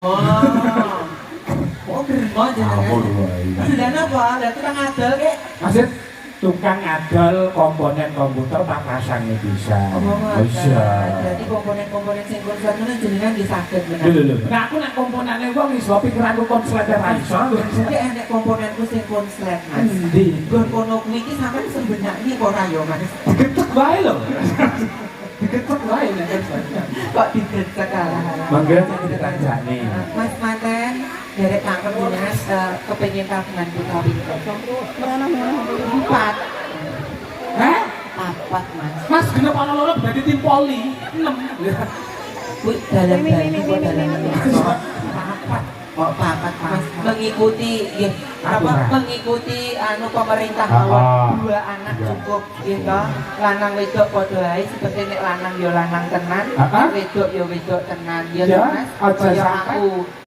Oh. Oh, germo jenengan. Dan apa? Lah tukang adol kek. Maksud tukang adol komponen komputer tak pasang bisa. Bisa. Jadi komponen-komponen sing konslet ngono jenengan nggih saged menawa. Lho. Nah aku nak komponene wong iso pikiranku konslet ra iso. Jadi enek komponenku sing konslet, Mas. Endi? Gon kono kuwi iki sampean sembenak iki kok ora yo, Mas. Digetek wae lho. Digetek wae nek Kok digetek kalah. Mangga ditanjani. Mas Manten, derek tangkep jenengan kepengin kagungan putra pinter. Empat. Hah? Papat, Mas. Mas genep ana loro berarti tim poli 6. Kuwi dalam banyu kok dalam papat. Kok papat, Mas? Mengikuti nggih, apa mengikuti anu pemerintah bahwa dua anak cukup gitu. Lanang wedok padha ae seperti nek lanang ya lanang tenan, wedok ya wedok tenan ya Mas. Kaya aku